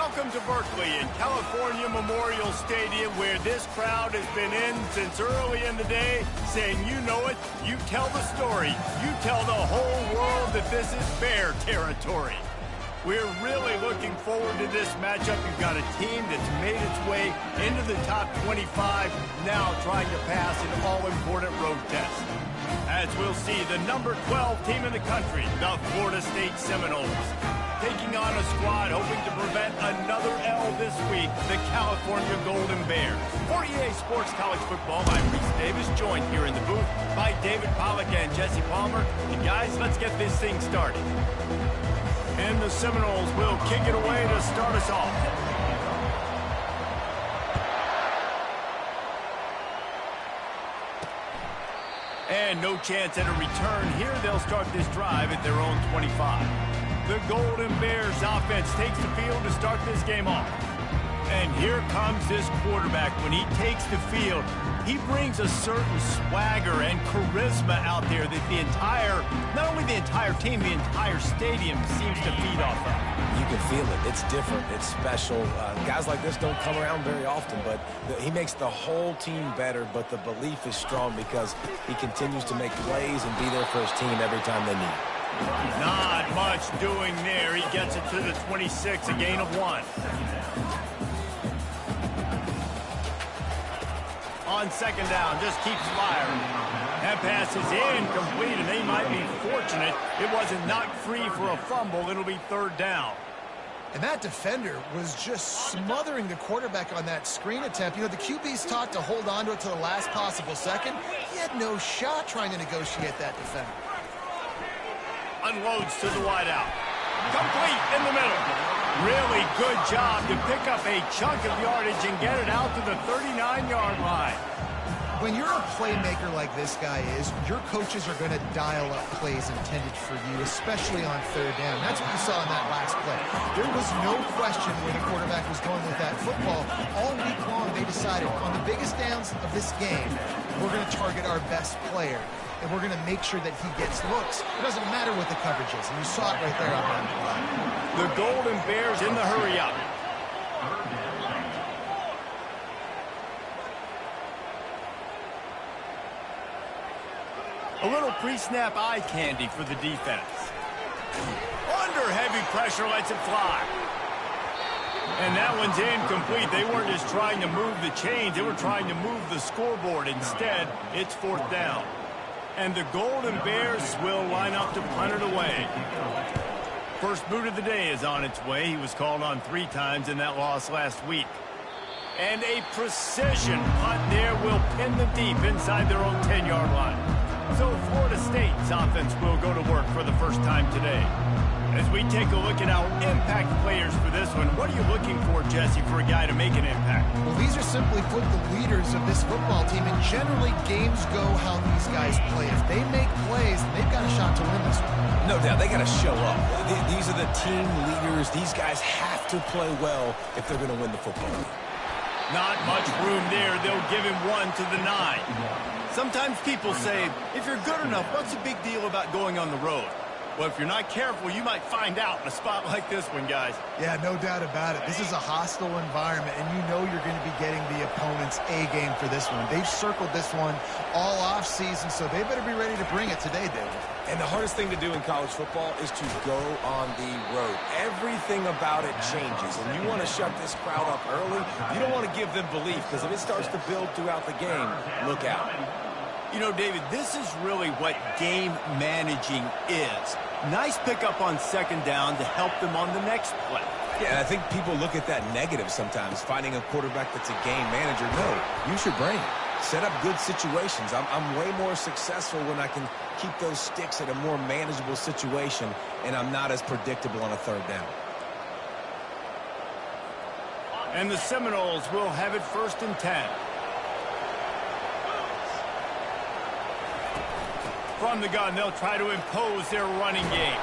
Welcome to Berkeley and California Memorial Stadium, where this crowd has been in since early in the day, saying, you know it, you tell the story, you tell the whole world that this is Bear territory. We're really looking forward to this matchup. You've got a team that's made its way into the top 25, now trying to pass an all-important road test. As we'll see, the number 12 team in the country, the Florida State Seminoles, taking on a squad hoping to prevent another L this week, the California Golden Bears. For EA Sports College Football, I'm Reese Davis, joined here in the booth by David Pollack and Jesse Palmer. And guys, let's get this thing started. And the Seminoles will kick it away to start us off. And no chance at a return here. They'll start this drive at their own 25. The Golden Bears offense takes the field to start this game off. And here comes this quarterback. When he takes the field, he brings a certain swagger and charisma out there that the entire, not only the entire team, the entire stadium seems to feed off of. You can feel it. It's different. It's special. Guys like this don't come around very often, but he makes the whole team better, but the belief is strong because he continues to make plays and be there for his team every time they need it. Not much doing there. He gets it to the 26, a gain of 1. On second down, just keeps firing. That pass is incomplete, and they might be fortunate it wasn't knocked free for a fumble. It'll be third down. And that defender was just smothering the quarterback on that screen attempt. You know, the QB's taught to hold on to it to the last possible second. He had no shot trying to negotiate that defender. Unloads to the wideout. Complete in the middle. Really good job to pick up a chunk of yardage and get it out to the 39-yard line. When you're a playmaker like this guy is, your coaches are going to dial up plays intended for you, especially on third down. That's what you saw in that last play. There was no question where the quarterback was going with that football. All week long, they decided on the biggest downs of this game, we're going to target our best player. And we're going to make sure that he gets looks. It doesn't matter what the coverage is. And you saw it right there on that play. The Golden Bears in the hurry-up. A little pre-snap eye candy for the defense. Under heavy pressure, lets it fly. And that one's incomplete. They weren't just trying to move the chains. They were trying to move the scoreboard. Instead, it's fourth down. And the Golden Bears will line up to punt it away. First boot of the day is on its way. He was called on 3 times in that loss last week. And a precision punt there will pin them deep inside their own 10-yard line. So Florida State's offense will go to work for the first time today. As we take a look at our impact players for this one, what are you looking for, Jesse, for a guy to make an impact? Well, these are simply put the leaders of this football team, and generally games go how these guys play. If they make plays, they've got a shot to win this one. No doubt, they got to show up. These are the team leaders. These guys have to play well if they're going to win the football game. Not much room there. They'll give him 1 to the 9. Sometimes people say, if you're good enough, what's the big deal about going on the road? Well, if you're not careful, you might find out in a spot like this one, guys. Yeah, no doubt about it. This is a hostile environment, and you know you're going to be getting the opponent's A-game for this one. They've circled this one all off-season, so they better be ready to bring it today, David. And the hardest thing to do in college football is to go on the road. Everything about it changes, and you want to shut this crowd up early. You don't want to give them belief, because if it starts to build throughout the game, look out. You know, David, this is really what game managing is. Nice pickup on second down to help them on the next play. Yeah, I think people look at that negative sometimes, finding a quarterback that's a game manager. No, use your brain. Set up good situations. I'm way more successful when I can keep those sticks at a more manageable situation, and I'm not as predictable on a third down. And the Seminoles will have it 1st and 10. From the gun, they'll try to impose their running game.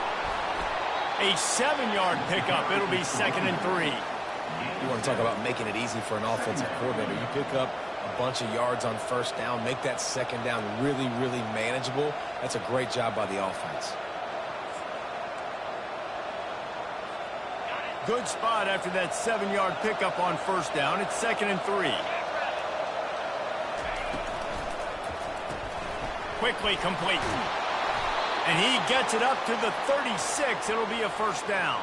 A 7-yard pickup. It'll be 2nd and 3. You want to talk about making it easy for an offensive coordinator. You pick up a bunch of yards on first down, make that second down really, really manageable. That's a great job by the offense. Good spot after that 7-yard pickup on first down. It's 2nd and 3. Quickly complete. And he gets it up to the 36. It'll be a first down.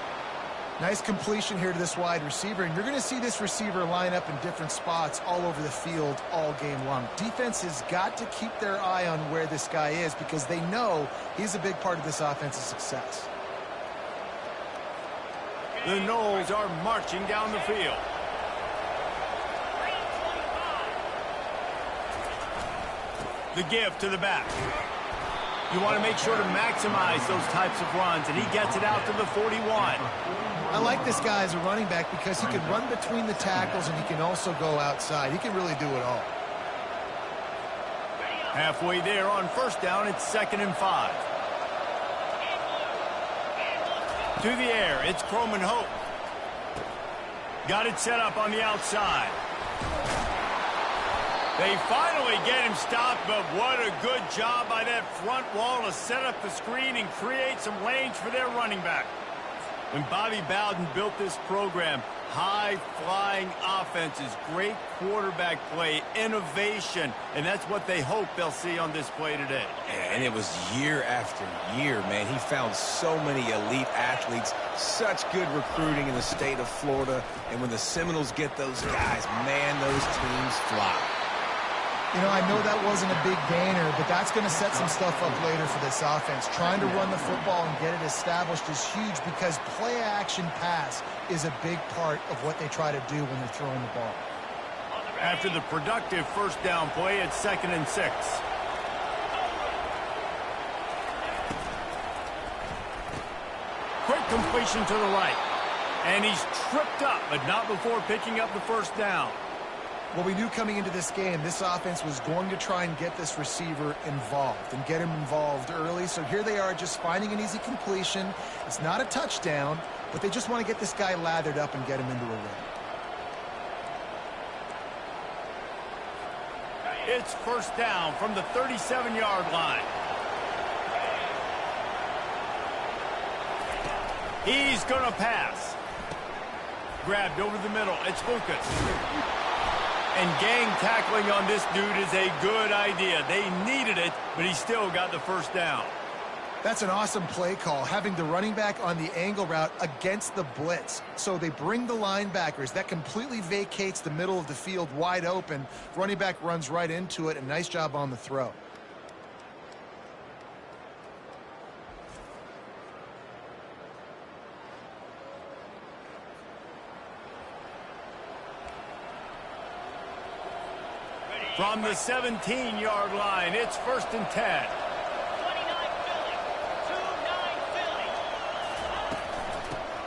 Nice completion here to this wide receiver, and you're going to see this receiver line up in different spots all over the field all game long. Defense has got to keep their eye on where this guy is because they know he's a big part of this offense's success. The Noles are marching down the field. The give to the back. You want to make sure to maximize those types of runs, and he gets it out to the 41. I like this guy as a running back because he can run between the tackles and he can also go outside. He can really do it all. Halfway there on first down, it's 2nd and 5. To the air, it's Croman Hope. Got it set up on the outside. They finally get him stopped, but what a good job by that front wall to set up the screen and create some lanes for their running back. When Bobby Bowden built this program, high-flying offenses, great quarterback play, innovation, and that's what they hope they'll see on display today. And it was year after year, man. He found so many elite athletes, such good recruiting in the state of Florida, and when the Seminoles get those guys, man, those teams fly. You know, I know that wasn't a big gainer, but that's going to set some stuff up later for this offense. Trying to run the football and get it established is huge because play-action pass is a big part of what they try to do when they're throwing the ball. After the productive first down play, it's 2nd and 6. Quick completion to the right. And he's tripped up, but not before picking up the first down. Well, we knew coming into this game, this offense was going to try and get this receiver involved and get him involved early. So here they are just finding an easy completion. It's not a touchdown, but they just want to get this guy lathered up and get him into a rhythm. It's first down from the 37-yard line. He's going to pass. Grabbed over the middle. It's Lucas. And gang tackling on this dude is a good idea. They needed it, but he still got the first down. That's an awesome play call, having the running back on the angle route against the blitz. So they bring the linebackers. That completely vacates the middle of the field wide open. Running back runs right into it, and nice job on the throw. From the 17-yard line, it's 1st and 10.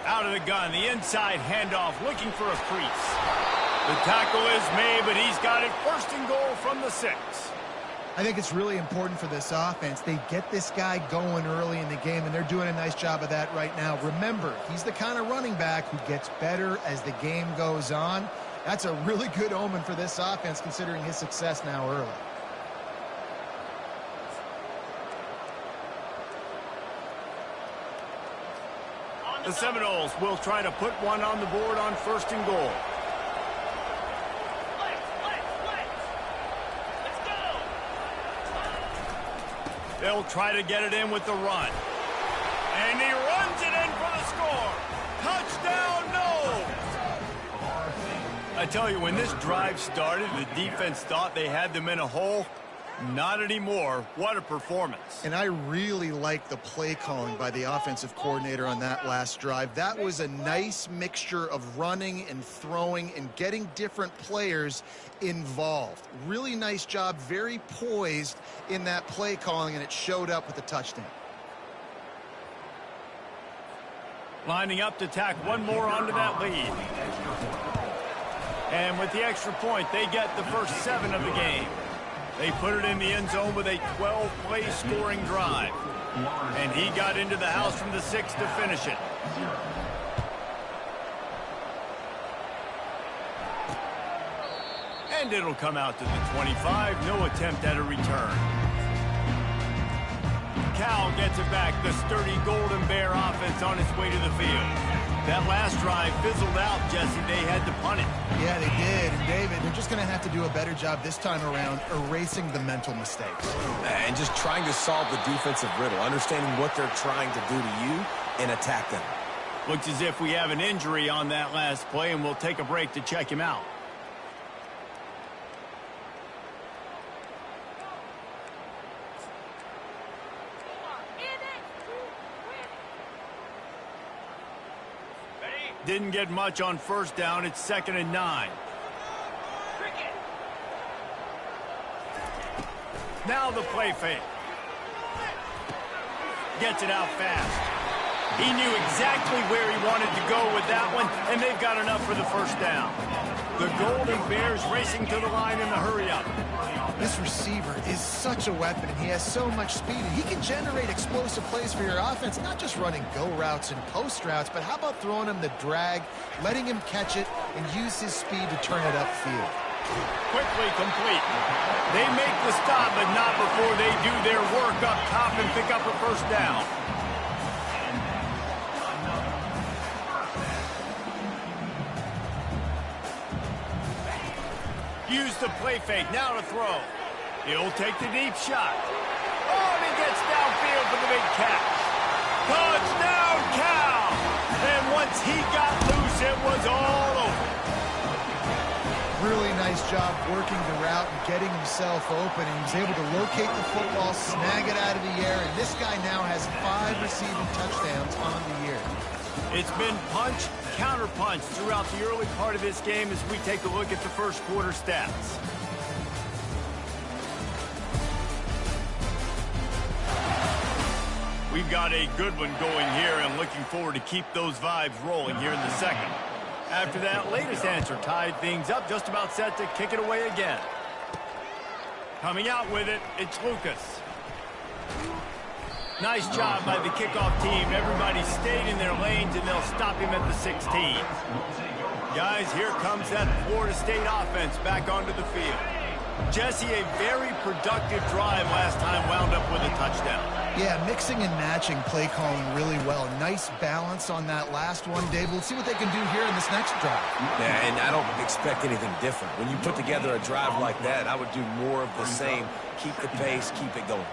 Out of the gun, the inside handoff, looking for a crease. The tackle is made, but he's got it 1st and goal from the 6. I think it's really important for this offense. They get this guy going early in the game, and they're doing a nice job of that right now. Remember, he's the kind of running back who gets better as the game goes on. That's a really good omen for this offense, considering his success now early. The Seminoles will try to put one on the board on 1st and goal. They'll try to get it in with the run. And he runs it in for the score. Touchdown, no! I tell you, when this drive started, the defense thought they had them in a hole. Not anymore. What a performance. And I really like the play calling by the offensive coordinator on that last drive. That was a nice mixture of running and throwing and getting different players involved. Really nice job, very poised in that play calling, and it showed up with a touchdown. Lining up to tack one more onto that lead. And with the extra point, they get the first 7 of the game. They put it in the end zone with a 12-play scoring drive. And he got into the house from the 6 to finish it. And it'll come out to the 25. No attempt at a return. Cal gets it back. The sturdy Golden Bear offense on its way to the field. That last drive fizzled out, Jesse. They had to punt it. Yeah, they did. And David, they're just going to have to do a better job this time around erasing the mental mistakes. And just trying to solve the defensive riddle, understanding what they're trying to do to you and attack them. Looks as if we have an injury on that last play, and we'll take a break to check him out. Didn't get much on first down. It's 2nd and 9. Now the play fake. Gets it out fast. He knew exactly where he wanted to go with that one, and they've got enough for the first down. The Golden Bears racing to the line in the hurry-up. This receiver is such a weapon, and he has so much speed. And he can generate explosive plays for your offense, not just running go routes and post routes, but how about throwing him the drag, letting him catch it, and use his speed to turn it upfield. Quickly complete. They make the stop, but not before they do their work up top and pick up a first down. Use the play fake, now to throw. He'll take the deep shot. Oh, and he gets downfield for the big catch. Touchdown, Cal! And once he got loose, it was all over. Really nice job working the route and getting himself open, and he was able to locate the football, snag it out of the air, and this guy now has 5 receiving touchdowns on the year. It's been punch, counter-punch throughout the early part of this game as we take a look at the first quarter stats. We've got a good one going here and looking forward to keep those vibes rolling here in the second. After that latest answer tied things up, just about set to kick it away again. Coming out with it, it's Lucas. Nice job by the kickoff team. Everybody stayed in their lanes, and they'll stop him at the 16. Guys, here comes that Florida State offense back onto the field. Jesse, a very productive drive last time, wound up with a touchdown. Yeah, mixing and matching play calling really well. Nice balance on that last one, Dave. We'll see what they can do here in this next drive. Yeah, and I don't expect anything different. When you put together a drive like that, I would do more of the same. Keep the pace, keep it going.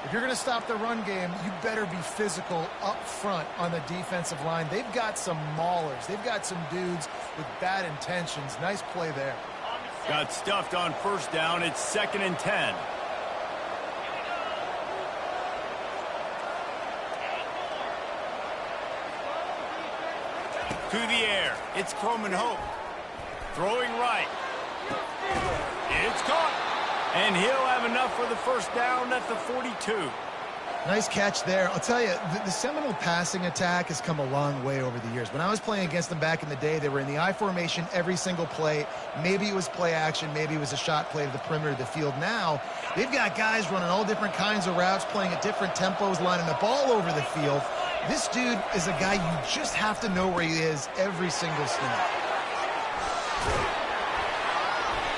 If you're going to stop the run game, you better be physical up front on the defensive line. They've got some maulers. They've got some dudes with bad intentions. Nice play there. Got stuffed on first down. It's 2nd and 10. To the air. It's Coleman Hope. Throwing right. It's caught. And he'll have enough for the first down at the 42. Nice catch there. I'll tell you, the Seminole passing attack has come a long way over the years. When I was playing against them back in the day, they were in the I formation every single play. Maybe it was play action. Maybe it was a shot play to the perimeter of the field. Now, they've got guys running all different kinds of routes, playing at different tempos, lining the ball over the field. This dude is a guy you just have to know where he is every single snap.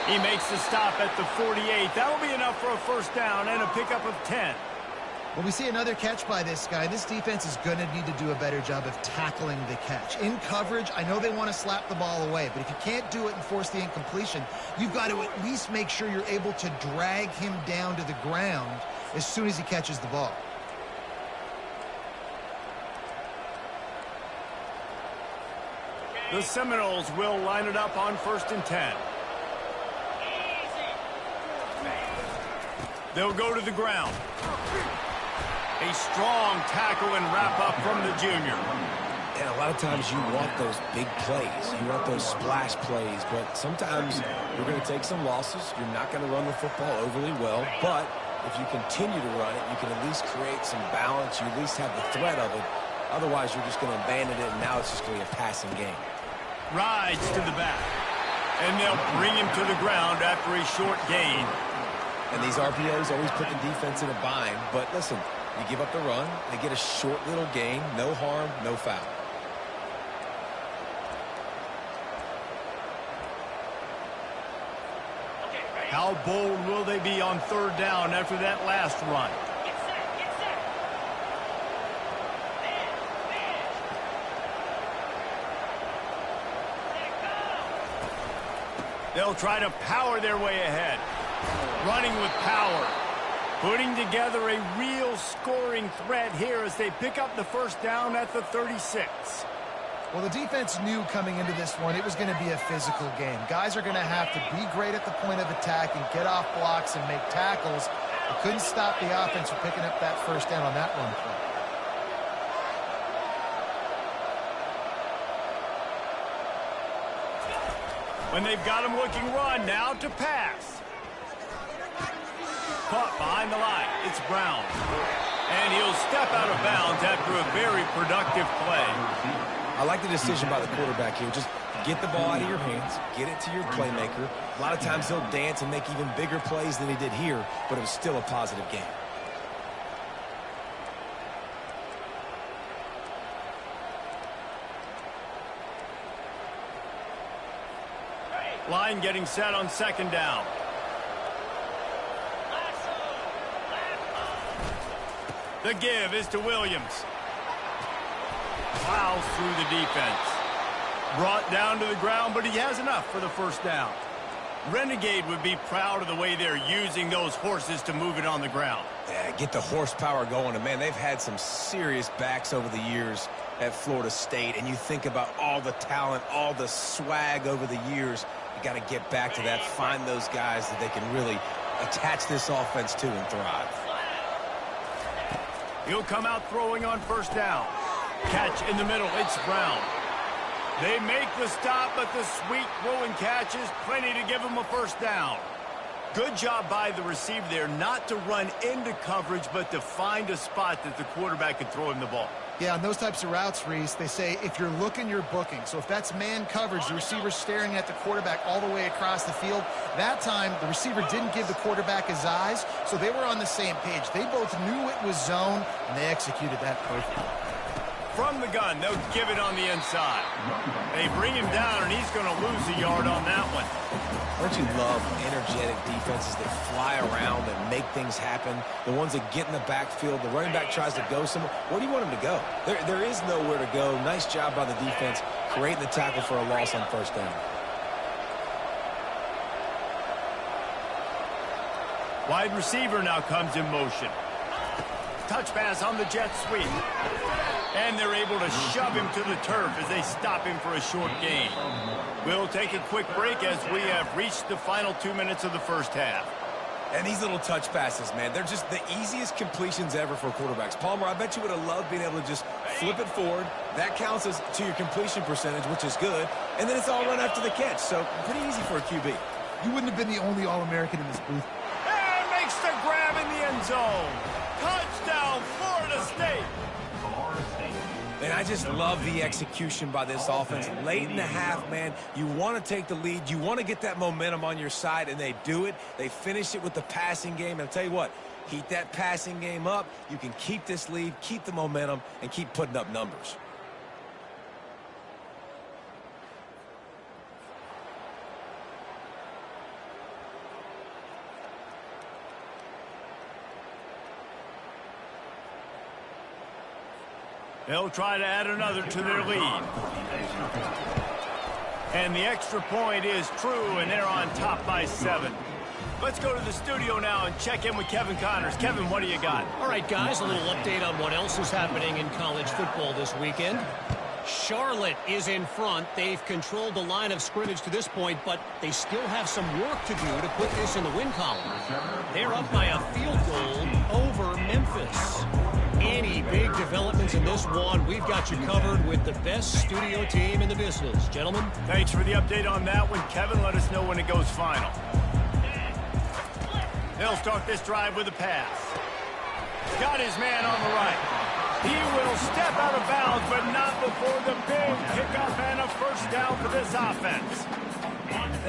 He makes the stop at the 48. That'll be enough for a first down and a pickup of 10. Well, we see another catch by this guy. This defense is going to need to do a better job of tackling the catch. In coverage, I know they want to slap the ball away, but if you can't do it and force the incompletion, you've got to at least make sure you're able to drag him down to the ground as soon as he catches the ball. The Seminoles will line it up on 1st and 10. They'll go to the ground. A strong tackle and wrap up from the junior. And a lot of times you want those big plays. You want those splash plays, but sometimes you're going to take some losses. You're not going to run the football overly well, but if you continue to run it, you can at least create some balance. You at least have the threat of it. Otherwise, you're just going to abandon it, and now it's just going to be a passing game. Rides to the back. And they'll bring him to the ground after a short gain. And these RPOs always put the defense in a bind. But listen, you give up the run, they get a short little gain, no harm, no foul. How bold will they be on 3rd down after that last run? They'll try to power their way ahead. Running with power. Putting together a real scoring threat here as they pick up the first down at the 36. Well, the defense knew coming into this one it was going to be a physical game. Guys are going to have to be great at the point of attack and get off blocks and make tackles. They couldn't stop the offense from picking up that first down on that run play. When they've got him looking run, now to pass. Caught behind the line. It's Brown. And he'll step out of bounds after a very productive play. I like the decision by the quarterback here. Just get the ball out of your hands, get it to your playmaker. A lot of times he'll dance and make even bigger plays than he did here, but it was still a positive game. Line getting set on second down. The give is to Williams. Plows through the defense. Brought down to the ground, but he has enough for the first down. Renegade would be proud of the way they're using those horses to move it on the ground. Yeah, get the horsepower going. And, man, they've had some serious backs over the years at Florida State. And you think about all the talent, all the swag over the years. You got to get back to that, find those guys that they can really attach this offense to and thrive. He'll come out throwing on first down. Catch in the middle. It's Brown. They make the stop, but the sweet throwing catch is plenty to give him a first down. Good job by the receiver there not to run into coverage, but to find a spot that the quarterback could throw him the ball. Yeah, on those types of routes, Reese, they say if you're looking, you're booking. So if that's man coverage, the receiver's staring at the quarterback all the way across the field. That time, the receiver didn't give the quarterback his eyes, so they were on the same page. They both knew it was zone, and they executed that perfectly. From the gun, they'll give it on the inside. They bring him down, and he's going to lose a yard on that one. Don't you love energetic defenses that fly around and make things happen? The ones that get in the backfield, the running back tries to go somewhere. Where do you want him to go? There is nowhere to go. Nice job by the defense creating the tackle for a loss on first down. Wide receiver now comes in motion. Touch pass on the jet sweep. And they're able to shove him to the turf as they stop him for a short gain. We'll take a quick break as we have reached the final 2 minutes of the first half. And these little touch passes, man, they're just the easiest completions ever for quarterbacks. Palmer, I bet you would have loved being able to just flip it forward. That counts as to your completion percentage, which is good. And then it's all run after the catch, so pretty easy for a QB. You wouldn't have been the only All-American in this booth. And makes the grab in the end zone. Touchdown, Florida State. And I just love the execution by this offense. Late in the half, man, you want to take the lead. You want to get that momentum on your side, and they do it. They finish it with the passing game. And I'll tell you what, heat that passing game up. You can keep this lead, keep the momentum, and keep putting up numbers. They'll try to add another to their lead. And the extra point is true, and they're on top by 7. Let's go to the studio now and check in with Kevin Connors. Kevin, what do you got? All right, guys, a little update on what else is happening in college football this weekend. Charlotte is in front. They've controlled the line of scrimmage to this point, but they still have some work to do to put this in the win column. They're up by a field goal over Memphis. Any big developments in this one, we've got you covered with the best studio team in the business. Gentlemen. Thanks for the update on that one, Kevin. Let us know when it goes final. They'll start this drive with a pass. Got his man on the right. He will step out of bounds, but not before the big pickup and a first down for this offense.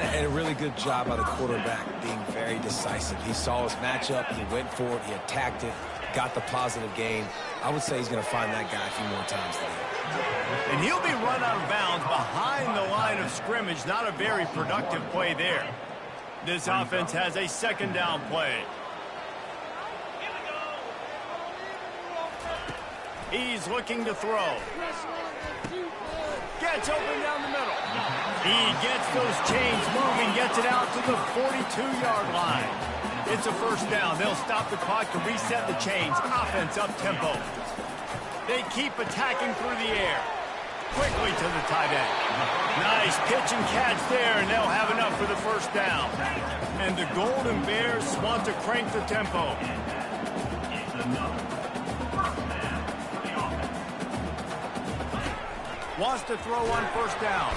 And a really good job by the quarterback being very decisive. He saw his matchup, he went for it, he attacked it, got the positive gain. I would say he's going to find that guy a few more times today. And he'll be run out of bounds behind the line of scrimmage. Not a very productive play there. This offense has a second down play. He's looking to throw. Gets open down the middle. He gets those chains moving, gets it out to the 42-yard line. It's a first down. They'll stop the clock to reset the chains. Offense up-tempo. They keep attacking through the air. Quickly to the tight end. Nice pitch and catch there, and they'll have enough for the first down. And the Golden Bears want to crank the tempo. Wants to throw on first down.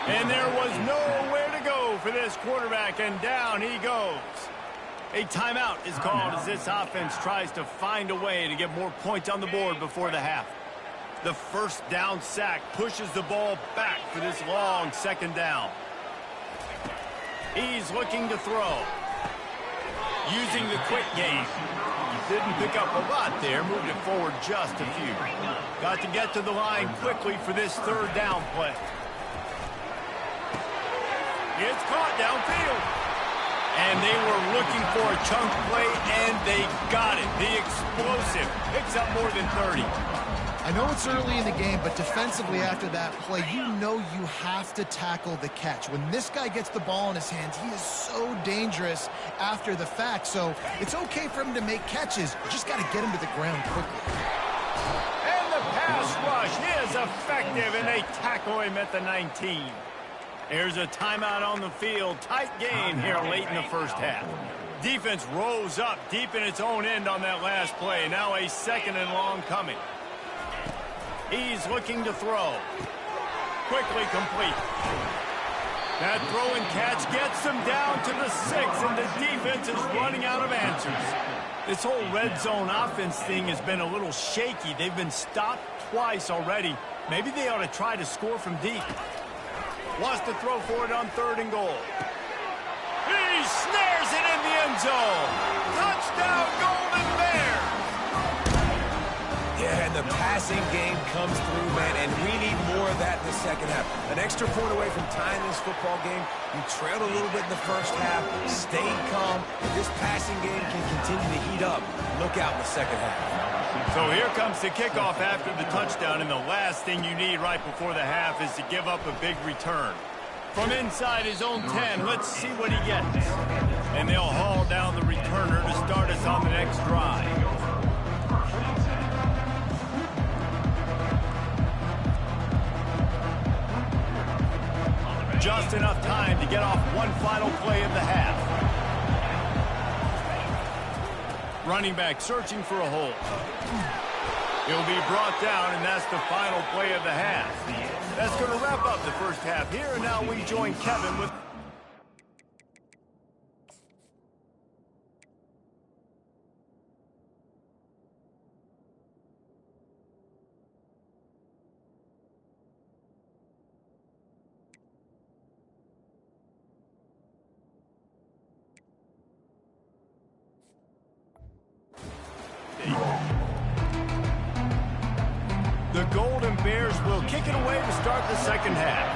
And there was nowhere to go for this quarterback, and down he goes. A timeout is called as this offense tries to find a way to get more points on the board before the half. The first down sack pushes the ball back for this long second down. He's looking to throw. Using the quick game. Didn't pick up a lot there, moved it forward just a few. Got to get to the line quickly for this third down play. It's caught downfield. And they were looking for a chunk play, and they got it. The explosive picks up more than 30. I know it's early in the game, but defensively after that play, you know you have to tackle the catch. When this guy gets the ball in his hands, he is so dangerous after the fact. So it's okay for him to make catches. You just got to get him to the ground quickly. And the pass rush is effective, and they tackle him at the 19. There's a timeout on the field. Tight game here late in the first half. Defense rose up deep in its own end on that last play. Now a second and long coming. He's looking to throw. Quickly complete. That throw and catch gets them down to the 6, and the defense is running out of answers. This whole red zone offense thing has been a little shaky. They've been stopped twice already. Maybe they ought to try to score from deep. Wants to throw for it on 3rd and goal. He snares it in the end zone. Touchdown, Golden Bears. Yeah, and the passing game comes through, man, and we need more of that in the second half. An extra point away from tying this football game. You trailed a little bit in the first half, stayed calm. If this passing game can continue to heat up, look out in the second half. So here comes the kickoff after the touchdown, and the last thing you need right before the half is to give up a big return. From inside his own 10, let's see what he gets. And they'll haul down the returner to start us on the next drive. Just enough time to get off one final play of the half. Running back searching for a hole. He'll be brought down, and that's the final play of the half. That's going to wrap up the first half here, and now we join Kevin with... The Golden Bears will kick it away to start the second half.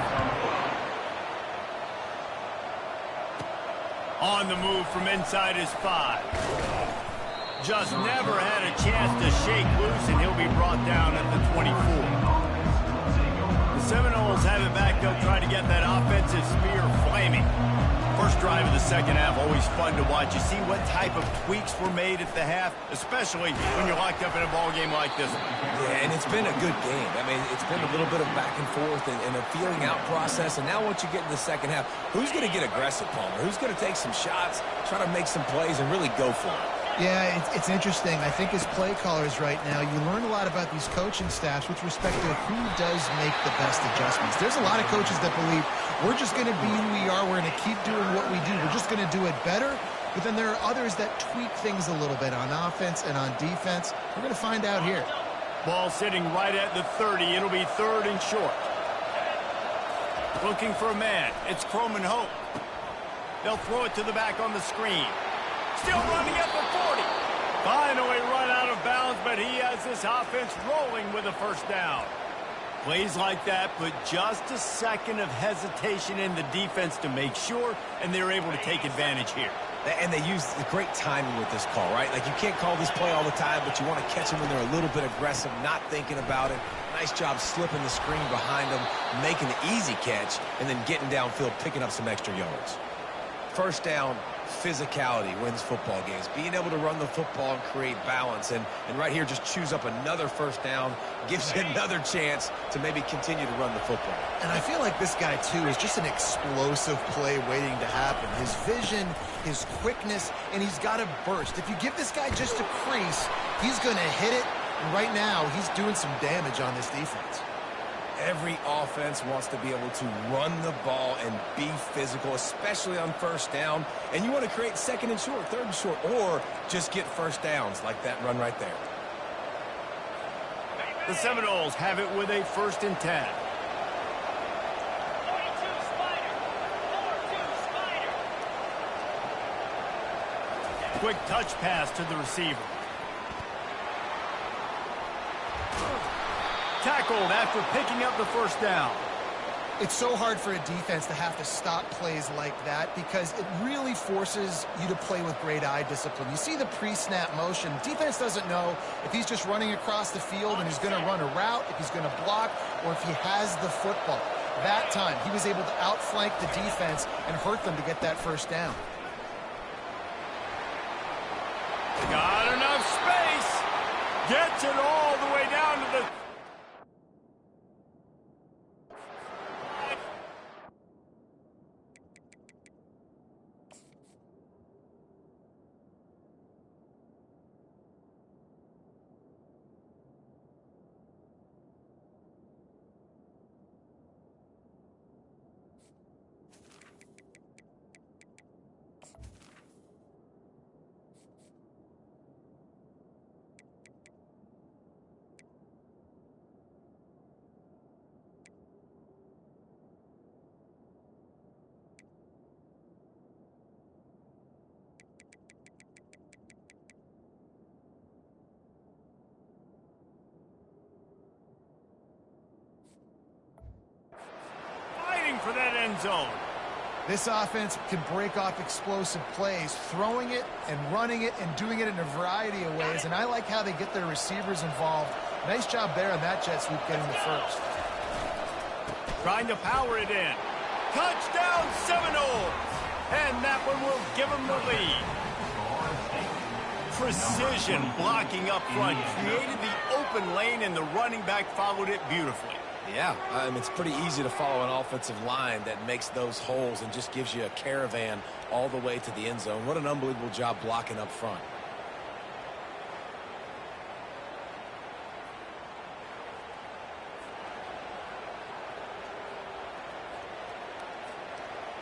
On the move from inside his 5. Just never had a chance to shake loose, and he'll be brought down at the 24. The Seminoles have it back. They'll try to get that offensive spear flaming. First drive of the second half, always fun to watch. You see what type of tweaks were made at the half, especially when you're locked up in a ball game like this one. Yeah, and it's been a good game. I mean, it's been a little bit of back and forth and a feeling out process. And now once you get in the second half, who's going to get aggressive, Palmer? Who's going to take some shots, try to make some plays, and really go for it? Yeah, it's interesting. I think as play callers right now, you learn a lot about these coaching staffs with respect to who does make the best adjustments. There's a lot of coaches that believe we're just going to be who we are. We're going to keep doing what we do. We're just going to do it better. But then there are others that tweak things a little bit on offense and on defense. We're going to find out here. Ball sitting right at the 30. It'll be 3rd and short. Looking for a man. It's Croman Hope. They'll throw it to the back on the screen. Still running at the 40. Finally run out of bounds, but he has this offense rolling with a first down. Plays like that put just a second of hesitation in the defense to make sure, and they're able to take advantage here. And they use the great timing with this call, right? Like, you can't call this play all the time, but you want to catch them when they're a little bit aggressive, not thinking about it. Nice job slipping the screen behind them, making the easy catch, and then getting downfield, picking up some extra yards. First down, physicality wins football games. Being able to run the football and create balance. And right here, just choose up another first down, gives you another chance to maybe continue to run the football. And I feel like this guy, too, is just an explosive play waiting to happen. His vision, his quickness, and he's got a burst. If you give this guy just a crease, he's going to hit it. And right now, he's doing some damage on this defense. Every offense wants to be able to run the ball and be physical, especially on first down. And you want to create second and short, third and short, or just get first downs like that run right there. The Seminoles have it with a 1st and 10. Quick touch pass to the receiver. Tackled after picking up the first down. It's so hard for a defense to have to stop plays like that because it really forces you to play with great eye discipline. You see the pre-snap motion. Defense doesn't know if he's just running across the field and he's going to run a route, if he's going to block, or if he has the football. That time, he was able to outflank the defense and hurt them to get that first down. Got enough space. Gets it all the way down to the... for that end zone. This offense can break off explosive plays, throwing it and running it and doing it in a variety of ways, and I like how they get their receivers involved. Nice job there on that jet sweep getting the first. Trying to power it in. Touchdown Seminoles! And that one will give them the lead. Precision blocking up front, created the open lane, and the running back followed it beautifully. Yeah, it's pretty easy to follow an offensive line that makes those holes and just gives you a caravan all the way to the end zone. What an unbelievable job blocking up front.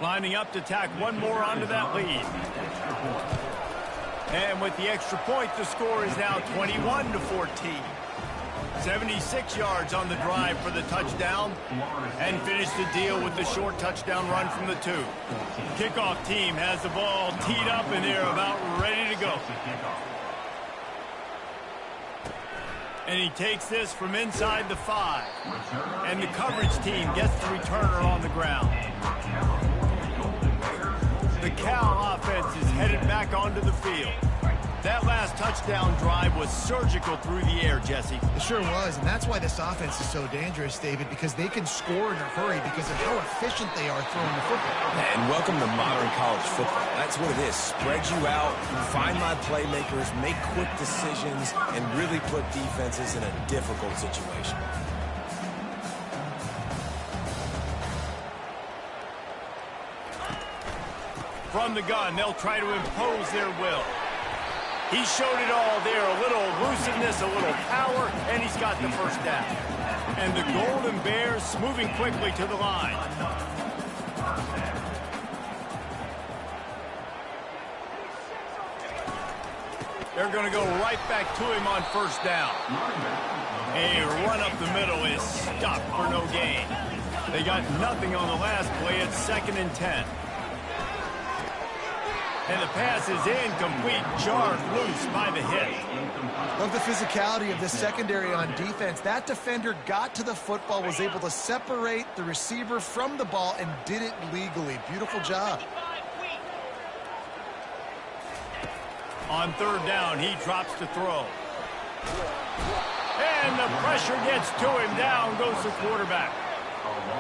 Lining up to tack one more onto that lead. And with the extra point, the score is now 21-14. 76 yards on the drive for the touchdown, and finished the deal with the short touchdown run from the 2. Kickoff team has the ball teed up, and they're about ready to go. And he takes this from inside the 5. And the coverage team gets the returner on the ground. The Cal offense is headed back onto the field. That last touchdown drive was surgical through the air, Jesse. It sure was, and that's why this offense is so dangerous, David, because they can score in a hurry because of how efficient they are throwing the football. And welcome to modern college football. That's what it is. Spread you out, find my playmakers, make quick decisions, and really put defenses in a difficult situation. From the gun, they'll try to impose their will. He showed it all there, a little elusiveness, a little power, and he's got the first down. And the Golden Bears moving quickly to the line. They're going to go right back to him on first down. A run up the middle is stopped for no gain. They got nothing on the last play. It's 2nd and 10. And the pass is incomplete, jarred loose by the hit. Love the physicality of this secondary on defense. That defender got to the football, was able to separate the receiver from the ball, and did it legally. Beautiful job. On third down, he drops to throw. And the pressure gets to him. Down goes the quarterback.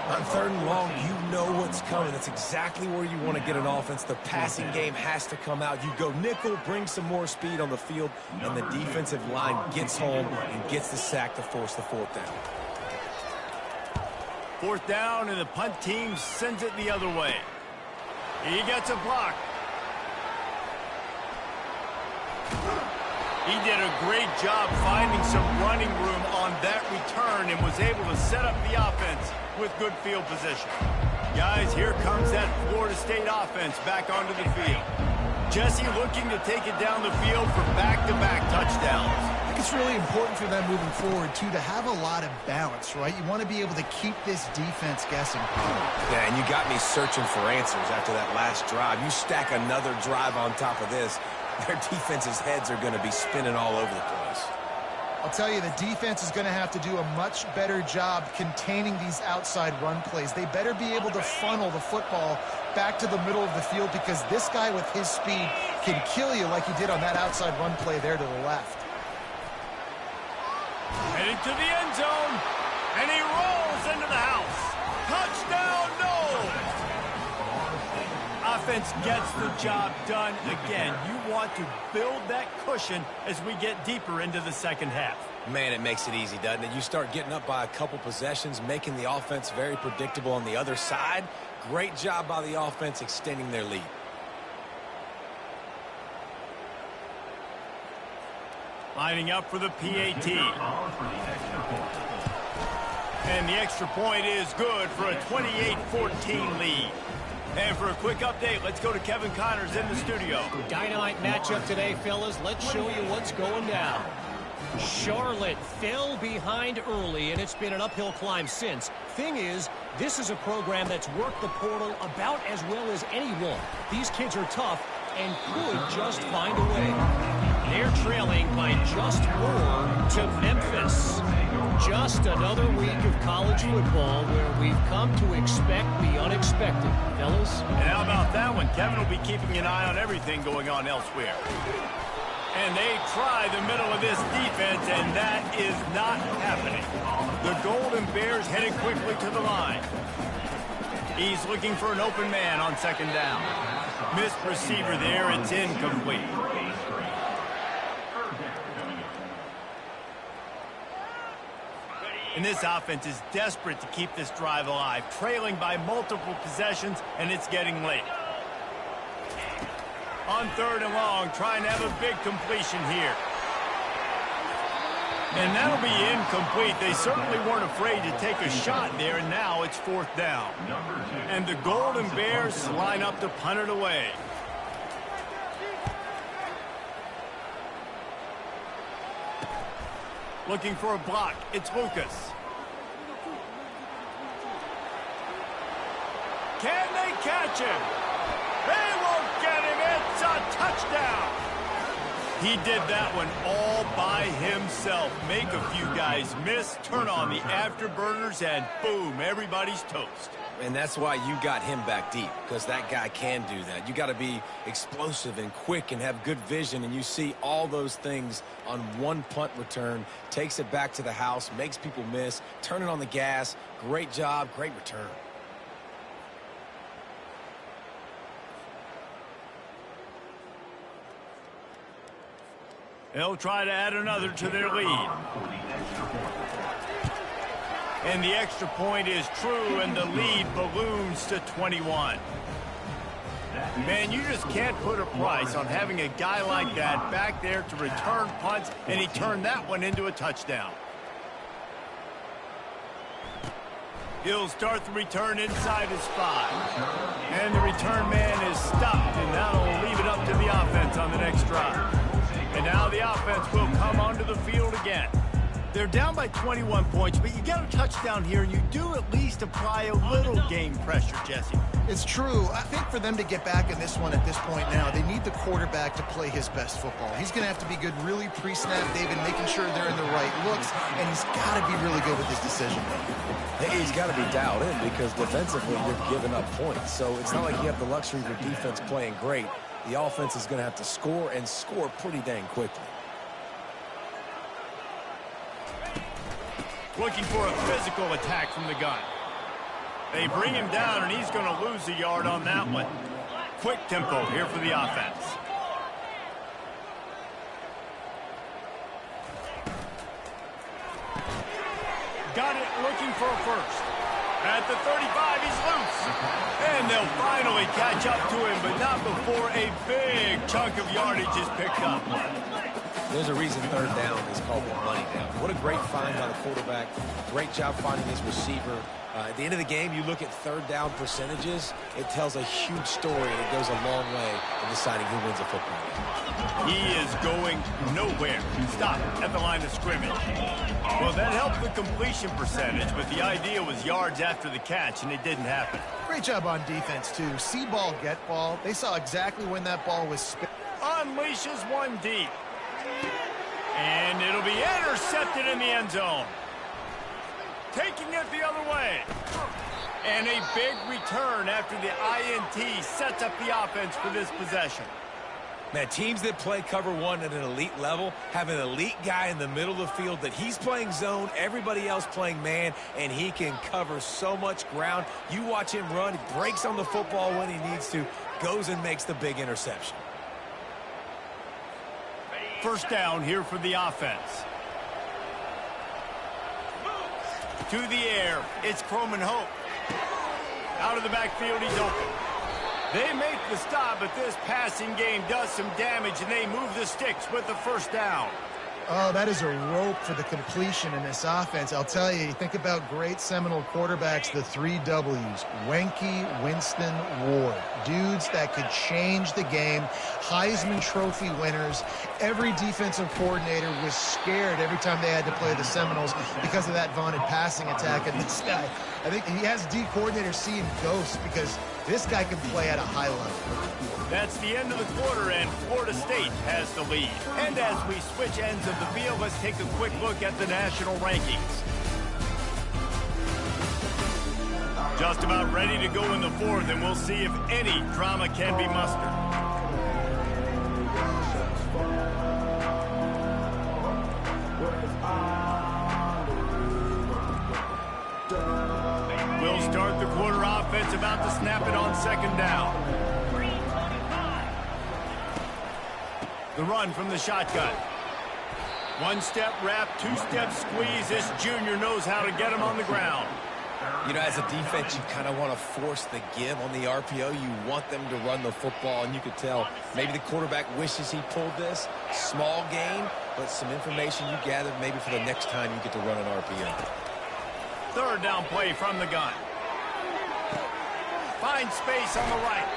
On third and long, you know what's coming. That's exactly where you want to get an offense. The passing game has to come out. You go nickel, bring some more speed on the field, and the defensive line gets home and gets the sack to force the fourth down. Fourth down, and the punt team sends it the other way. He gets a block. He did a great job finding some running room on that return and was able to set up the offense with good field position. Guys, here comes that Florida State offense back onto the field. Jesse looking to take it down the field for back-to-back touchdowns. I think it's really important for them moving forward, too, to have a lot of balance, right? You want to be able to keep this defense guessing. Yeah, and you got me searching for answers after that last drive. You stack another drive on top of this, their defense's heads are going to be spinning all over the place. I'll tell you, the defense is going to have to do a much better job containing these outside run plays. They better be able to funnel the football back to the middle of the field, because this guy with his speed can kill you like he did on that outside run play there to the left. Headed to the end zone, and he rolls into the house. Touchdown, Noles! Offense gets the job done again. You want to build that cushion as we get deeper into the second half. Man, it makes it easy, doesn't it? You start getting up by a couple possessions, making the offense very predictable on the other side. Great job by the offense extending their lead. Lining up for the PAT. And the extra point is good for a 28-14 lead. And for a quick update, let's go to Kevin Connors in the studio. Dynamite matchup today, fellas. Let's show you what's going down. Charlotte fell behind early, and it's been an uphill climb since. Thing is, this is a program that's worked the portal about as well as anyone. These kids are tough and could just find a way. They're trailing by just 4 to Memphis. Just another week of college football where we've come to expect the unexpected, fellas. And how about that one? Kevin will be keeping an eye on everything going on elsewhere. And they try the middle of this defense, and that is not happening. The Golden Bears headed quickly to the line. He's looking for an open man on second down. Missed receiver there, it's incomplete. And this offense is desperate to keep this drive alive, trailing by multiple possessions, and it's getting late. On third and long, trying to have a big completion here. And that'll be incomplete. They certainly weren't afraid to take a shot there, and now it's fourth down. And the Golden Bears line up to punt it away. Looking for a block. It's Lucas. Can they catch him? They won't get him. It's a touchdown. He did that one all by himself. Make a few guys miss, turn on the afterburners, and boom, everybody's toast. And that's why you got him back deep, because that guy can do that. You got to be explosive and quick and have good vision, and you see all those things on one punt return. Takes it back to the house, makes people miss, turning on the gas. Great job, great return. They'll try to add another to their lead. And the extra point is true, and the lead balloons to 21. Man, you just can't put a price on having a guy like that back there to return punts, and he turned that one into a touchdown. He'll start the return inside his 5. And the return man is stopped, and that'll leave it up to the offense on the next drive. And now the offense will come onto the field again. They're down by 21 points, but you get a touchdown here, and you do at least apply a little game pressure, Jesse. It's true. I think for them to get back in this one at this point now, they need the quarterback to play his best football. He's going to have to be good really pre-snap, David, making sure they're in the right looks, and he's got to be really good with his decision. He's got to be dialed in because defensively you're giving up points. So it's not like you have the luxury of your defense playing great. The offense is going to have to score and score pretty dang quickly. Looking for a physical attack from the gun. They bring him down, and he's going to lose a yard on that one. Quick tempo here for the offense. Got it, looking for a first. At the 35, he's loose. And they'll finally catch up to him, but not before a big chunk of yardage is picked up. There's a reason third down is called the money down. What a great find by the quarterback. Great job finding his receiver. At the end of the game, you look at third down percentages, it tells a huge story, and it goes a long way in deciding who wins a football game. He is going nowhere. Stop at the line of scrimmage. Well, that helped the completion percentage, but the idea was yards after the catch, and it didn't happen. Great job on defense, too. See ball, get ball. They saw exactly when that ball was spit. Unleashes one deep. And it'll be intercepted in the end zone. Taking it the other way. And a big return after the INT sets up the offense for this possession. Man, teams that play cover one at an elite level have an elite guy in the middle of the field that he's playing zone, everybody else playing man, and he can cover so much ground. You watch him run, he breaks on the football when he needs to, goes and makes the big interception. First down here for the offense. To the air, it's Croman Hope. Out of the backfield, he's open. They make the stop, but this passing game does some damage, and they move the sticks with the first down. Oh, that is a rope for the completion in this offense. I'll tell you, think about great Seminole quarterbacks, the 3 W's. Wenke, Winston, Ward. Dudes that could change the game. Heisman Trophy winners. Every defensive coordinator was scared every time they had to play the Seminoles because of that vaunted passing attack. And this guy, I think he has D coordinators seeing ghosts because this guy can play at a high level. That's the end of the quarter, and Florida State has the lead. And as we switch ends of the field, let's take a quick look at the national rankings. Just about ready to go in the fourth, and we'll see if any drama can be mustered. We'll start the quarter offense, about to snap it on second down. The run from the shotgun. One-step wrap, two-step squeeze. This junior knows how to get him on the ground. You know, as a defense, you kind of want to force the give on the RPO. You want them to run the football, and you could tell maybe the quarterback wishes he pulled this. Small gain, but some information you gathered maybe for the next time you get to run an RPO. Third down play from the gun. Finds space on the right.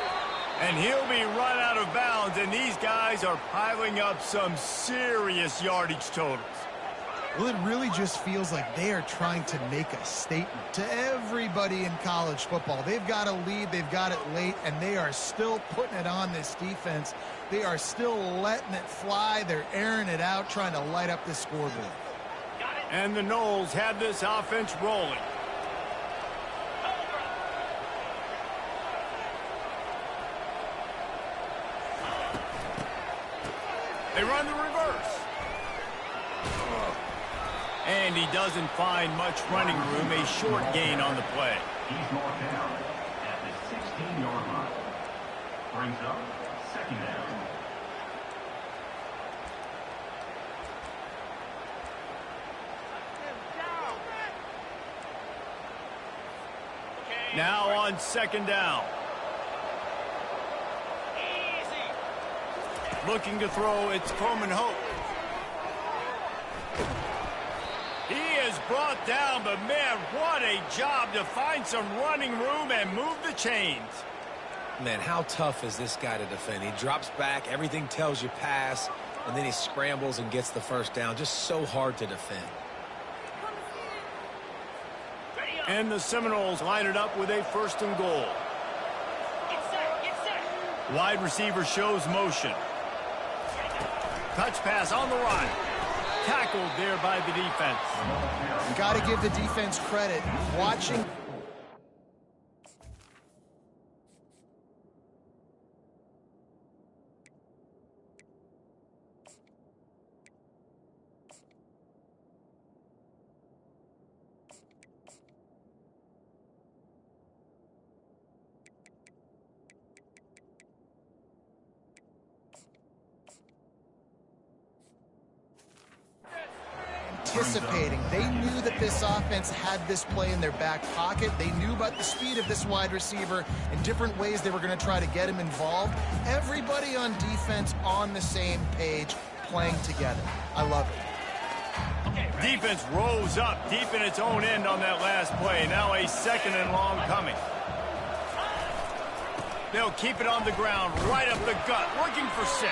And he'll be run out of bounds, and these guys are piling up some serious yardage totals. Well, it really just feels like they are trying to make a statement to everybody in college football. They've got a lead, they've got it late, and they are still putting it on this defense. They are still letting it fly. They're airing it out, trying to light up this scoreboard. And the Noles have this offense rolling. They run the reverse. And he doesn't find much running room. A short gain on the play. He's marked down at the 16-yard line. Brings up second down. Now on second down. Looking to throw, it's Croman Hope. He is brought down, but man, what a job to find some running room and move the chains. Man, how tough is this guy to defend? He drops back, everything tells you pass, and then he scrambles and gets the first down. Just so hard to defend. And the Seminoles line it up with a first and goal. Wide receiver shows motion. Touch pass on the run. Tackled there by the defense. Got to give the defense credit. Watching. Anticipating. They knew that this offense had this play in their back pocket. They knew about the speed of this wide receiver and different ways they were going to try to get him involved. Everybody on defense on the same page, playing together. I love it. Defense rose up deep in its own end on that last play. Now a 2nd and long coming. They'll keep it on the ground, right up the gut, working for 6.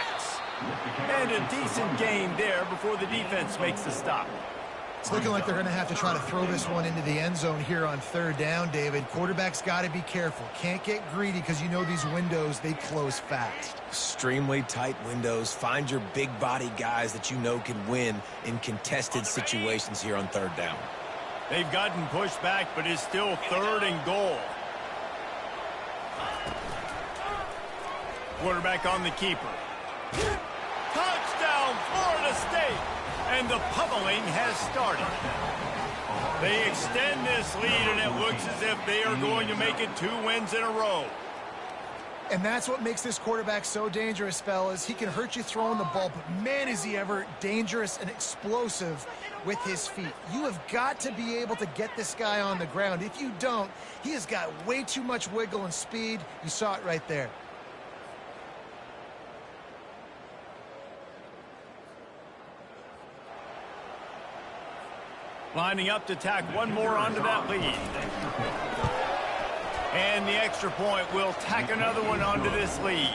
And a decent gain there before the defense makes the stop. It's looking like they're going to have to try to throw this one into the end zone here on 3rd down, David. Quarterback's got to be careful. Can't get greedy because you know these windows, they close fast. Extremely tight windows. Find your big body guys that you know can win in contested situations here on 3rd down. They've gotten pushed back, but it's still 3rd and goal. Quarterback on the keeper. Touchdown, Florida State! And the pummeling has started. They extend this lead, and it looks as if they are going to make it 2 wins in a row. And that's what makes this quarterback so dangerous, fellas. He can hurt you throwing the ball, but man, is he ever dangerous and explosive with his feet. You have got to be able to get this guy on the ground. If you don't, he has got way too much wiggle and speed. You saw it right there. Lining up to tack one more onto that lead. And the extra point will tack another one onto this lead.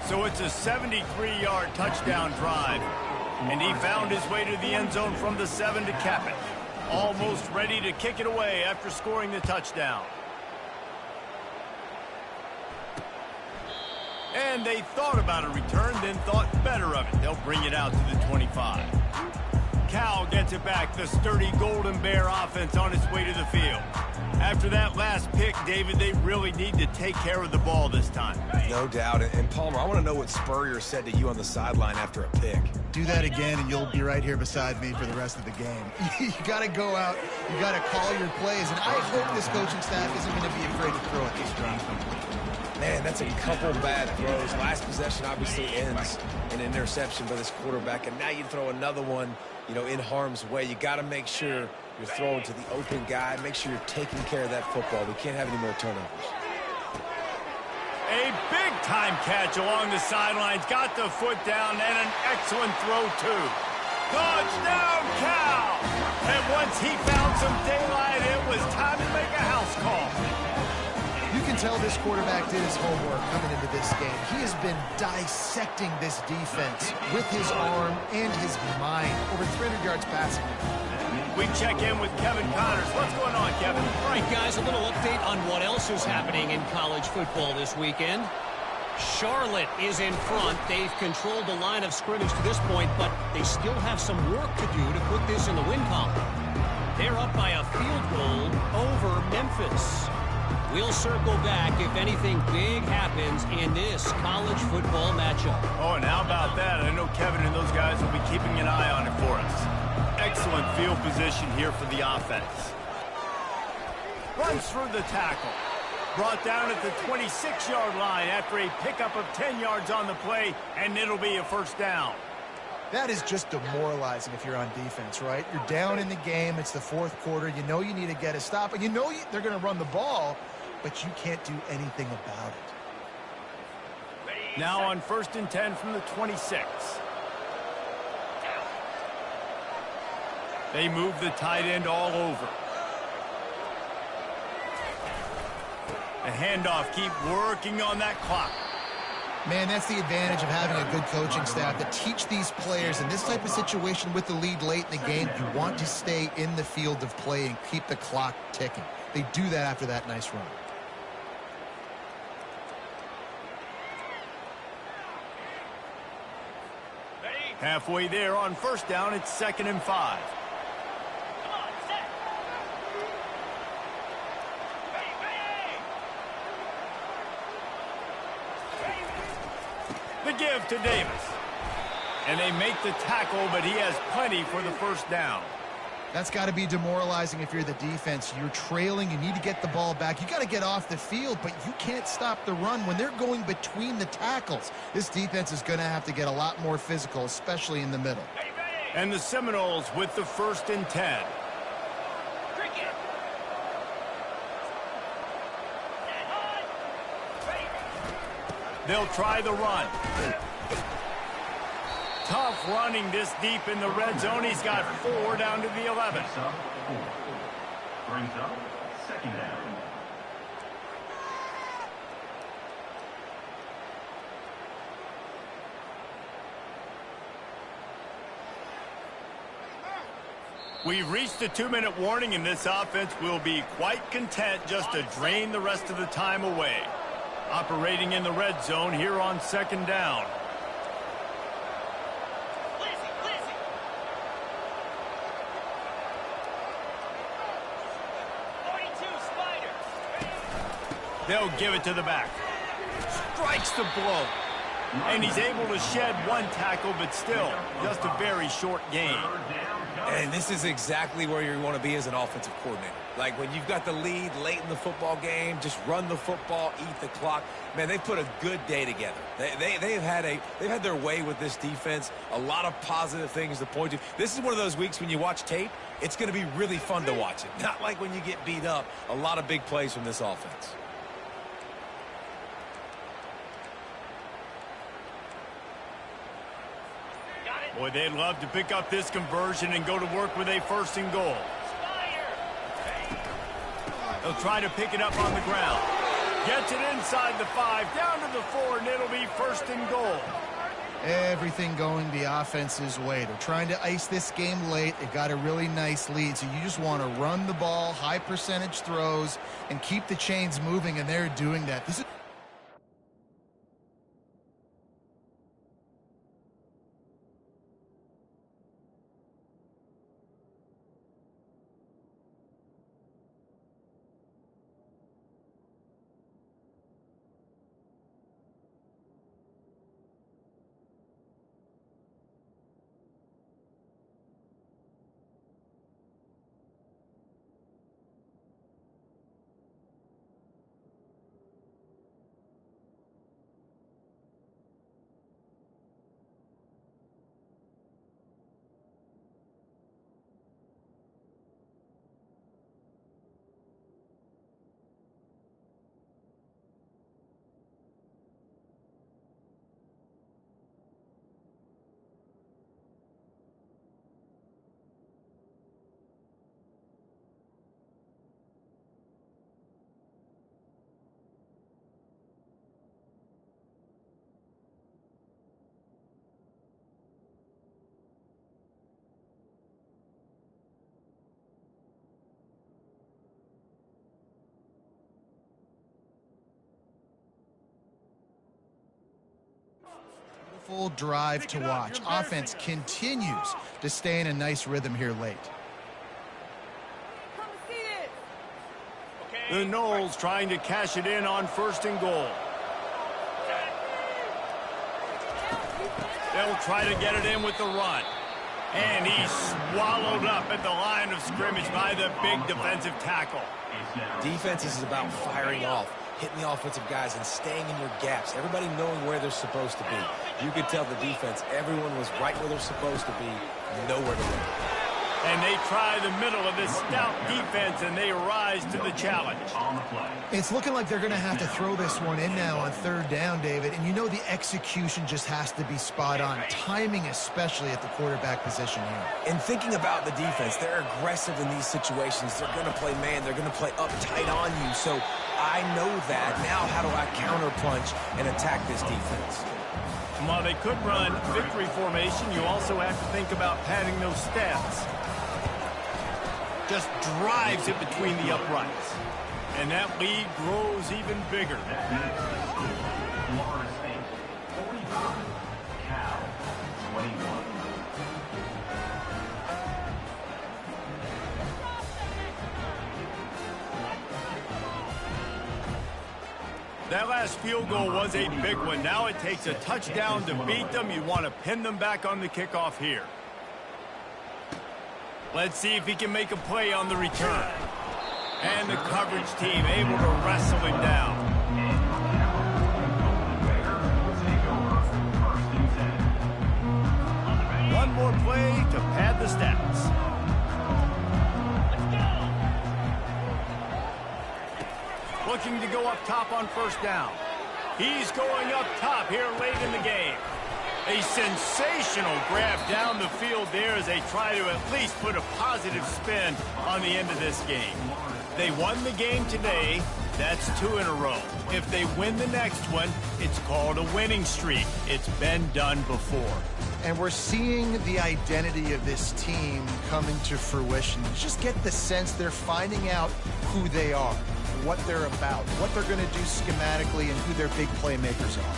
So it's a 73-yard touchdown drive. And he found his way to the end zone from the 7 to cap it. Almost ready to kick it away after scoring the touchdown. And they thought about a return, then thought better of it. They'll bring it out to the 25. Cal gets it back, the sturdy Golden Bear offense on its way to the field. After that last pick, David, they really need to take care of the ball this time. No doubt. And Palmer, I want to know what Spurrier said to you on the sideline after a pick. Do that again, and you'll be right here beside me for the rest of the game. You got to go out. You got to call your plays, and I hope this coaching staff isn't going to be afraid to throw at this drive. Man, that's a couple bad throws. Last possession obviously ends in an interception by this quarterback, and now you throw another one, you know, in harm's way. You got to make sure you're throwing to the open guy. Make sure you're taking care of that football. We can't have any more turnovers. A big-time catch along the sidelines. Got the foot down, and an excellent throw, too. Touchdown, Cal! And once he found some daylight, it was time to make a house call. You can tell this quarterback did his homework coming into this game. He has been dissecting this defense with his arm and his mind. Over 300 yards passing. We check in with Kevin Connors. What's going on, Kevin? All right, guys, a little update on what else is happening in college football this weekend. Charlotte is in front. They've controlled the line of scrimmage to this point, but they still have some work to do to put this in the win column. They're up by a field goal over Memphis. We'll circle back if anything big happens in this college football matchup. Oh, and how about that? I know Kevin and those guys will be keeping an eye on it for us. Excellent field position here for the offense. Runs through the tackle. Brought down at the 26-yard line after a pickup of 10 yards on the play, and it'll be a first down. That is just demoralizing if you're on defense, right? You're down in the game. It's the fourth quarter. You know you need to get a stop, and you know they're going to run the ball, but you can't do anything about it. Now on 1st and 10 from the 26. They move the tight end all over. The handoff, keep working on that clock. Man, that's the advantage of having a good coaching staff to teach these players in this type of situation with the lead late in the game. You want to stay in the field of play and keep the clock ticking. They do that after that nice run. Halfway there on first down, it's 2nd and 5. The give to Davis. And they make the tackle, but he has plenty for the first down. That's got to be demoralizing if you're the defense. You're trailing. You need to get the ball back. You got to get off the field, but you can't stop the run when they're going between the tackles. This defense is going to have to get a lot more physical, especially in the middle. And the Seminoles with the 1st and 10. They'll try the run. Tough running this deep in the red zone. He's got 4 down to the 11. Brings up 2nd down. We've reached a 2-minute warning, and this offense will be quite content just to drain the rest of the time away. Operating in the red zone here on 2nd down. They'll give it to the back. Strikes the blow. And he's able to shed 1 tackle, but still, just a very short gain. And this is exactly where you want to be as an offensive coordinator. Like when you've got the lead late in the football game, just run the football, eat the clock. Man, they've put a good day together. They've had their way with this defense. A lot of positive things to point to. This is one of those weeks when you watch tape, it's going to be really fun to watch it. Not like when you get beat up. A lot of big plays from this offense. Boy, they'd love to pick up this conversion and go to work with a 1st and goal. They'll try to pick it up on the ground. Gets it inside the 5, down to the 4, and it'll be 1st and goal. Everything going the offense's way. They're trying to ice this game late. They've got a really nice lead, so you just want to run the ball, high percentage throws, and keep the chains moving, and they're doing that. This is full drive to watch. Offense continues to stay in a nice rhythm here late. The Noles trying to cash it in on 1st and goal. They'll try to get it in with the run. And he's swallowed up at the line of scrimmage by the big defensive tackle. Defense is about firing off, hitting the offensive guys and staying in your gaps. Everybody knowing where they're supposed to be. You could tell the defense, everyone was right where they're supposed to be, nowhere to run. And they try the middle of this stout defense, and they rise to the challenge. It's looking like they're going to have to throw this one in now on 3rd down, David. And you know the execution just has to be spot on. Timing especially at the quarterback position here. And thinking about the defense, they're aggressive in these situations. They're going to play man. They're going to play uptight on you. So I know that. Now how do I counterpunch and attack this defense? While they could run victory formation, you also have to think about padding those stats. Just drives it between the uprights. And that lead grows even bigger. Florida State, 45, Cal, 21. That last field goal was a big one. Now it takes a touchdown to beat them. You want to pin them back on the kickoff here. Let's see if he can make a play on the return. And the coverage team able to wrestle him down. One more play to pad the stats. Looking to go up top on first down. He's going up top here late in the game. A sensational grab down the field there as they try to at least put a positive spin on the end of this game. They won the game today. That's 2 in a row. If they win the next one, it's called a winning streak. It's been done before. And we're seeing the identity of this team come into fruition. You just get the sense they're finding out who they are, what they're about, what they're going to do schematically, and who their big playmakers are.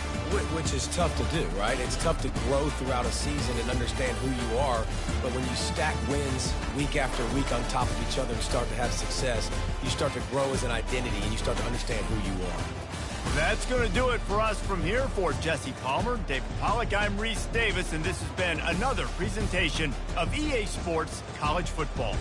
Which is tough to do, right? It's tough to grow throughout a season and understand who you are. But when you stack wins week after week on top of each other and start to have success, you start to grow as an identity and you start to understand who you are. That's going to do it for us from here. For Jesse Palmer, David Pollack, I'm Reese Davis, and this has been another presentation of EA Sports College Football.